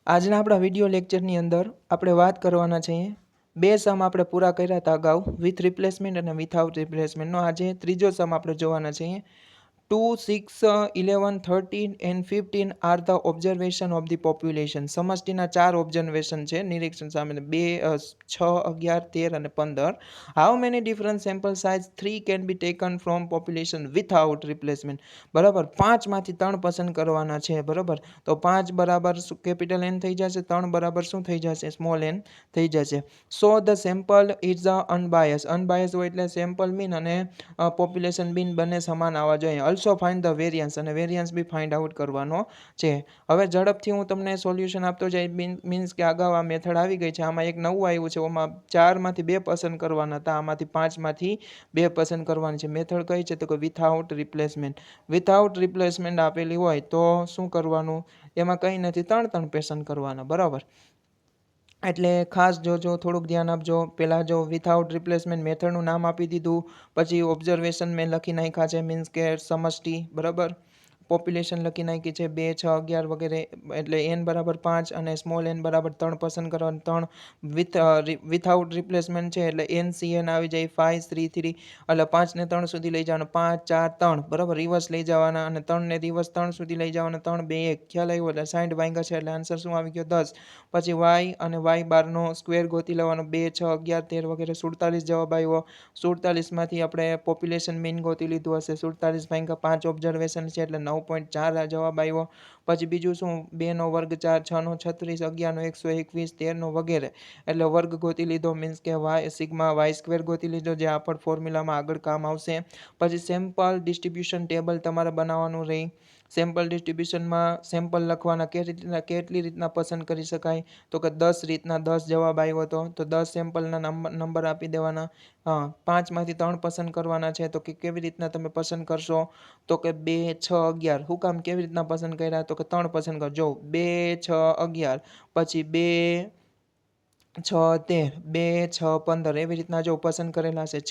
આજના આપણા વિડીયો લેક્ચરની અંદર આપણે વાત કરવાના છીએ બે સમ આપણે પૂરા કર્યા હતા અગાઉ વિથ રિપ્લેસમેન્ટ અને વિથઆઉટ રિપ્લેસમેન્ટનો આજે ત્રીજો સમ આપણે જોવાના છીએ 2, 6, 11, 13 and 15 are the observation of the population. સમષ્ટિના ચાર ઓબ્ઝર્વેશન છે નિરીક્ષણ સામે 2, 6, 11, 13 અને 15. How many different sample size 3 can be taken from population without replacement? બરાબર, 5 માંથી 3 પસંદ કરવાના છે. બરાબર, તો 5 બરાબર કેપિટલ N થઈ જશે, 3 બરાબર શું થઈ જશે? સ્મોલ n થઈ જશે. So the sample is unbiased. અનબાયસ હોય એટલે સેમ્પલ મીન અને પોપ્યુલેશન મીન બંને સમાન આવવા જોઈએ. ઓલ્સો ફાઇન્ડ ધ વેરિયન્સ, અને વેરિયન્સ બી ફાઇન્ડ આઉટ કરવાનો છે. હવે ઝડપથી હું તમને સોલ્યુશન આપતો જઈ, મીન્સ કે અગાઉ આ મેથડ આવી ગઈ છે. આમાં એક નવું આવ્યું છે. આમાં 4માંથી 2 પસંદ કરવાના હતા, આમાંથી 5માંથી 2 પસંદ કરવાની છે. મેથડ કઈ છે? તો કે વિથઆઉટ રિપ્લેસમેન્ટ. વિથઆઉટ રિપ્લેસમેન્ટ આપેલી હોય તો શું કરવાનું? એમાં કંઈ નથી, 3 પસંદ કરવાના. બરાબર, એટલે ખાસ જોજો, થોડુંક ધ્યાન આપજો. પહેલાં જો વિથઆઉટ રિપ્લેસમેન્ટ મેથડનું નામ આપી દીધું, પછી ઓબ્ઝર્વેશન મેં લખી નાખ્યા છે, મીન્સ કે સમષ્ટિ. બરાબર, પોપ્યુલેશન લખી નાખી છે 2, 6, 11 વગેરે, એટલે n બરાબર 5 અને સ્મોલ n બરાબર 3 પસંદ કરવાનું. 3 વિથઆઉટ રિપ્લેસમેન્ટ છે એટલે NCN આવી જાય 5, 3, 3, એટલે 5 ને 3 સુધી લઈ જવાના, 5, 4, 3. બરાબર, રિવર્સ લઈ જવાના અને 3 ને રિવર્સ 3 સુધી લઈ જવાના, 3, 2, 1. ખ્યાલ આવ્યો? એટલે 60 ભાગ્યા છે એટલે આન્સર શું આવી ગયો? 10. પછી y અને y બારનો સ્ક્વેર ગોતી લેવાનો, 2, 6, 11, 13 વગેરે, 47 જવાબ આવ્યો. 47માંથી આપણે પોપ્યુલેશન મીન ગોતી લીધું હશે. 47 ભાગ્યા 5 ઓબ્ઝર્વેશન છે એટલે 9.4 જવાબ આવ્યો. પછી બીજું શું? 2 નો વર્ગ 4, 6 નો 36, 11 નો 121, 13 નો વગેરે, એટલે વર્ગ ગોતી લીધો, મીન્સ કે y સિગ્મા y સ્ક્વેર ગોતી લીધો, જે આપણ ફોર્મ્યુલામાં આગળ કામ આવશે. પછી સેમ્પલ ડિસ્ટ્રીબ્યુશન ટેબલ તમારે બનાવવાનું રહી. સેમ્પલ ડિસ્ટ્રીબ્યુશનમાં સેમ્પલ લખવાના કેટલી રીતના પસંદ કરી શકાય? તો કે 10 રીતના. 10 જવાબ આવ્યો હતો તો 10 સેમ્પલના નંબર આપી દેવાના. 5માંથી 3 પસંદ કરવાના છે, તો કે કેવી રીતના તમે પસંદ કરશો? તો કે 2, 6, 11. શું કામ? કેવી રીતના પસંદ કર્યા? તો કે 3 પસંદ કરજો. 2, 6, 11, પછી 2, 6, 13, 2, 6, 15, એવી રીતના જો પસંદ કરેલા છે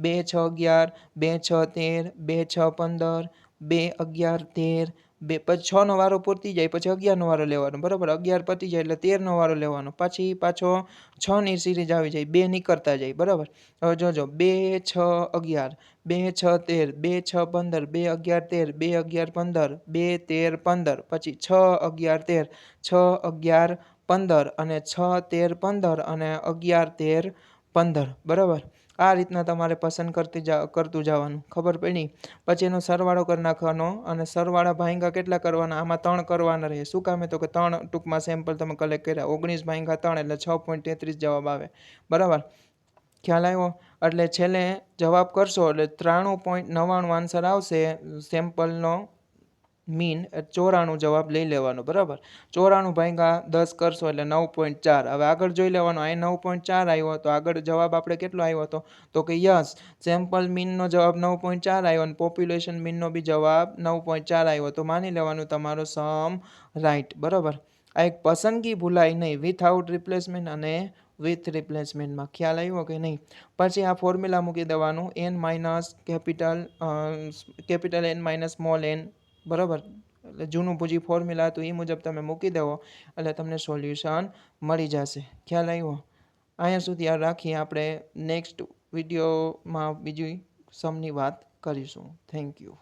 2, 6, 11, 2, 6, 13, 2, 6, 15, 2, 11, 13, 2, પછી 6 નો વારો પૂરતી જાય પછી 11 નો વારો લેવાનો. બરાબર, 11 પતી જાય એટલે 13 નો વારો લેવાનો. પછી પાછો 6 ની સિરીઝ આવી જાય, 2 નીકળતા જાય. બરાબર, હવે જોજો 2, 6, 11, 2, 6, 13, 2, 6, 15, 2, 11, 13, 2, 11, 15, 2, 13, 15, પછી 6, 11, 13, 6, 11, 15 અને 6, 13, 15 અને 11, 13, 15. બરાબર, આ રીતના તમારે પસંદ કરતું જવાનું. ખબર પડી? પછી એનો સરવાળો કરી નાખવાનો અને સરવાળા ભાંગા કેટલા કરવાના? આમાં 3 કરવાના રહે. શું કામે? તો કે 3 ટૂંકમાં સેમ્પલ તમે કલેક્ટ કર્યા. 19 ભાંગા 3 એટલે 6.33 જવાબ આવે. બરાબર, ખ્યાલ આવ્યો? એટલે છેલ્લે જવાબ કરશો એટલે 93.99 આન્સર આવશે. સેમ્પલનો મીન 94 જવાબ લઈ લેવાનો. બરાબર, 94 ભાગ્યા 10 કરશો એટલે 9.4. હવે આગળ જોઈ લેવાનો. અહીં 9.4 આવ્યો તો આગળ જવાબ આપણે કેટલો આવ્યો હતો? તો કે યસ, સેમ્પલ મીનનો જવાબ 9.4 આવ્યો અને પોપ્યુલેશન મીનનો બી જવાબ 9.4 આવ્યો. તો માની લેવાનું તમારો સમ રાઈટ. બરાબર, આ એક પસંદગી ભૂલાય નહીં વિથઆઉટ રિપ્લેસમેન્ટ અને વિથ રિપ્લેસમેન્ટમાં. ખ્યાલ આવ્યો કે નહીં? પછી આ ફોર્મ્યુલા મૂકી દેવાનું, n minus capital N minus small n. બરાબર, એટલે જૂનું પૂજી ફોર્મ્યુલા હતું એ મુજબ તમે મૂકી દેવો એટલે તમને સોલ્યુશન મળી જશે. ખ્યાલ આવ્યો? અહીંયા સુધી આ રાખીએ. આપણે નેક્સ્ટ વિડીયોમાં બીજી સમની વાત કરીશું. Thank you.